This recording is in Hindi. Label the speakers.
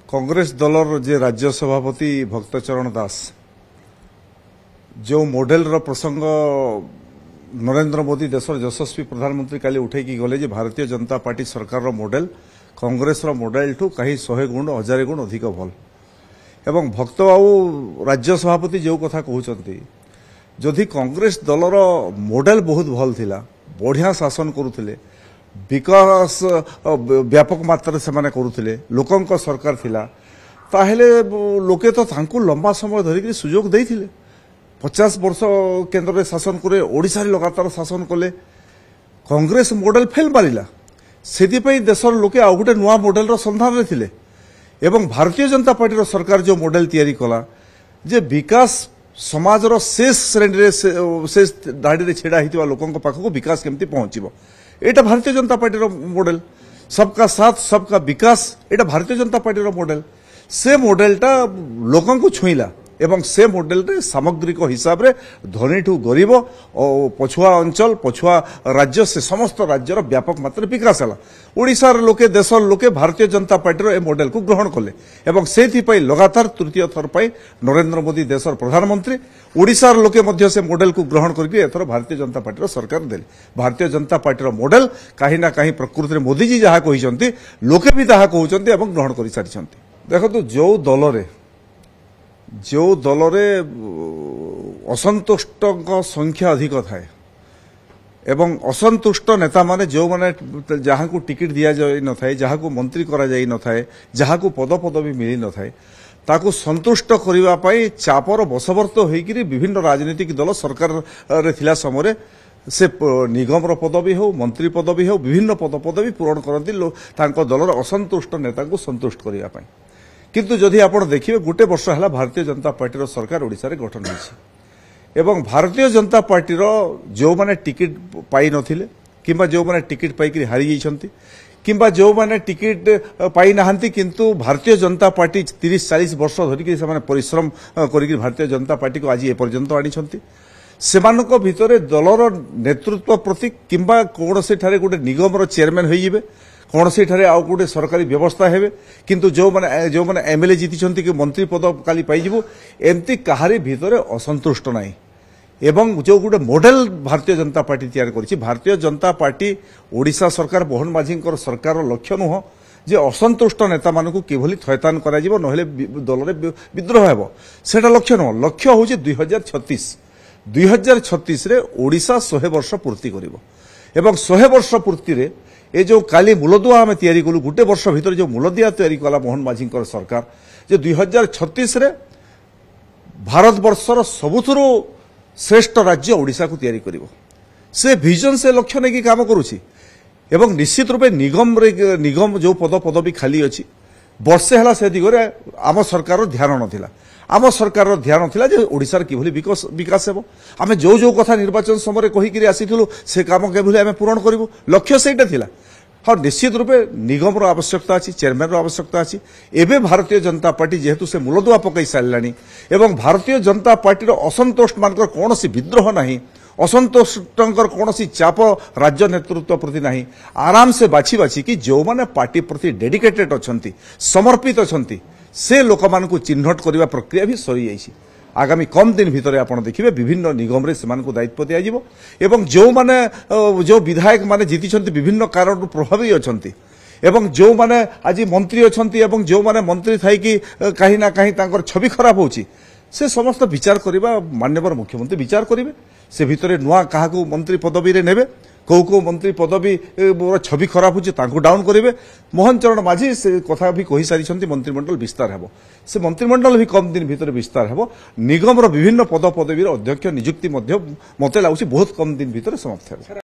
Speaker 1: कांग्रेस दलर जे राज्य सभापति भक्तचरण दास जो मॉडल प्रसंग नरेंद्र मोदी देशर यशस्वी प्रधानमंत्री काली उठेकी गले भारतीय जनता पार्टी सरकार मॉडल कांग्रेस मॉडल ठू कहीं 100 गुण 1000 गुण अधिक भल एवं भक्त बाबू राज्य सभापति जो कथा कहते जदि कांग्रेस दलर मॉडल बहुत भल थिला बढ़िया शासन करुथिले विकास व्यापक मात्रा से माने करुथिले लोकंक सरकार थिला ताहेले लोके तो तांकु लंबा समय धरिक सुजोग देइथिले 50 वर्ष केंद्र में शासन करे ओडिशा रे लगातार शासन कले कांग्रेस मॉडल फेल मारिला सेदिपई देशर लोके आ गोटे नुआ मॉडल रो संधान रे थिले एवं भारतीय जनता पार्टी रो सरकार जो मॉडल तैयारी कला जे विकास समाज रो शेष श्रेणी रे शेष धाड़ी रे छेड़ा हितवा लोकंक पाखको विकास केमती पहुंचीबो एटा भारतीय जनता पार्टी रो मॉडल सबका साथ सबका विकास एटा भारतीय जनता पार्टी रो मॉडल से मॉडलटा लोकंक छुईला एवं से मॉडल रे सामग्रिक हिसाब रे धनी ठू गरीब और पछुआ अंचल पछुआ राज्य से समस्त राज्यर व्यापक मात्रा विकास है ओडिशार लोके देशर लोके भारतीय जनता पार्टी रो ए मॉडल को ग्रहण कले एवं सेथिपई लगातार तृतीय थर पई नरेंद्र मोदी देशर प्रधानमंत्री ओडिशार लोके मध्य से मॉडल को ग्रहण करके एथर भारतीय जनता पार्टी रो सरकार देले भारतीय जनता पार्टी रो मॉडल कहीं ना कहीं प्रकृति रे मोदी जी जहा कहिसंती लोके भी ताहा कहउचंती एवं ग्रहण करि सारिसंती देखो जो दलरे असंतुष्ट संख्या अधिक थाए एवं असंतुष्ट नेता माने जो माने जहाँ को टिकट दिया जाए न थाए जहाँ को मंत्री करा जाए न थाए जहाँ को पद पदवी मिली न थाए ताकू संतुष्ट करिवा पई चापर बसवर्त होइकिरी विभिन्न राजनीतिक दल सरकार रे थिला समय से निगम रो पदवी हो मंत्री पदवी हो विभिन्न पद पदवी पूरण करती तांको दलर असंतुष्ट नेता को संतुष्ट करिवा पई किंतु जदि आपण देखिए गोटे वर्ष है भारतीय जनता पार्टी सरकार ओडिशा रे गठन होइछि एवं भारतीय जनता पार्टी जो माने टिकट पाई नथिले किंबा जो माने टिकट पाई कि हारि जाइछंती किंबा जो माने टिकट पाई नाहंती किंतु भारतीय जनता पार्टी 30-40 वर्ष धरिक से माने परिश्रम करिक भारतीय जनता पार्टी को आज ए पर्यंत आनिछंती सेमानक भितरे दलर नेतृत्व प्रति किंबा कोनसे ठारे गोटे निगम रो चेयरमैन होइबे कौन से ठारे आउ गोटे सरकारी व्यवस्था हेबे किंतु जो माने एमएलए जीति कि मंत्री पद काली पाइजिबो एमती कहारी भितरे असंतुष्ट नाही एवं जो गोटे मॉडल भारतीय जनता पार्टी तैयार करिछि भारतीय जनता पार्टी ओडिशा सरकार मोहन माझी सरकार लक्ष्य नुह जे असंतुष्ट नेता मानकु किभली थयतान करा जिवो नहले दल रे विद्रोह हेबो सेटा लक्ष्य नुह लक्ष्य होछि 2036 रे ओडिशा 100 वर्ष पूर्ति करिवो एवं 100 वर्ष पूर्ति रे ए जो काली मूलदुआ आम तैयारी कलु गोटे वर्ष भितर जो मूलदुआ तैयारी कला मोहन माझी सरकार जे 2036 रे भारत वर्षर सबुथुरु श्रेष्ठ राज्य ओडिशा को तैयारी करिवो से विजन से लक्ष्य नहीं काम करुछि एवं निश्चित रूपे निगम जो पद पदवी खाली अछि वर्षे हला से दिगरे आम सरकार ध्यान नथिला आम सरकार ध्यान थिला जे ओडिशार किभली विकास हेबो आमे जो कथा निर्वाचन समय कहिकरी आसीथिलु से काम केभली आमे पूरण करिवो लक्ष्य सेटा थिला हाँ निश्चित रूपे निगम रो आवश्यकता अछि चेयरमैन रो आवश्यकता अछि एबे भारतीय जनता पार्टी जेहेतु से मूलदुआ पकई सारलानी एवं भारतीय जनता पार्टी रो असंतोष मानकर कोनोसी विद्रोह नाही असंतोषकर कोनोसी चाप राज्य नेतृत्व प्रति नाही आराम से बाछी कि जो माने पार्टी प्रति डेडिकेटेड अछंती समर्पित अछंती से लोक मानकु चिन्हट करबा प्रक्रिया भी सरी जाइछि आगामी कम दिन भितर आपण देखिबे विभिन्न निगम रे सेमानकु दायित्व दिया जिवो एवं जो माने जो विधायक माने जीतिछंती विभिन्न कारण प्रभावी अछंती एवं जो माने आज मंत्री अछंती एवं जो माने मंत्री थाई कि कहीं ना कहीं तांकर छवि खराब होछि से समस्त विचार करबा माननीय मुख्यमंत्री विचार करिवे से भितरे नुआ काहाकु मंत्री पदवी रे नेबे को मंत्री पदवी छवि खराब होची तांकु डाउन करिवे मोहन चरण माझी से कथा भी कहि सारिछंती मंत्रिमंडल विस्तार हेबो से मंत्रिमंडल भी कम दिन भीतर विस्तार हेबो निगम रो विभिन्न पद पदवी रो अध्यक्ष नियुक्ति मध्य मते लागुची बहुत कम दिन भीतर समाप्त हेबो।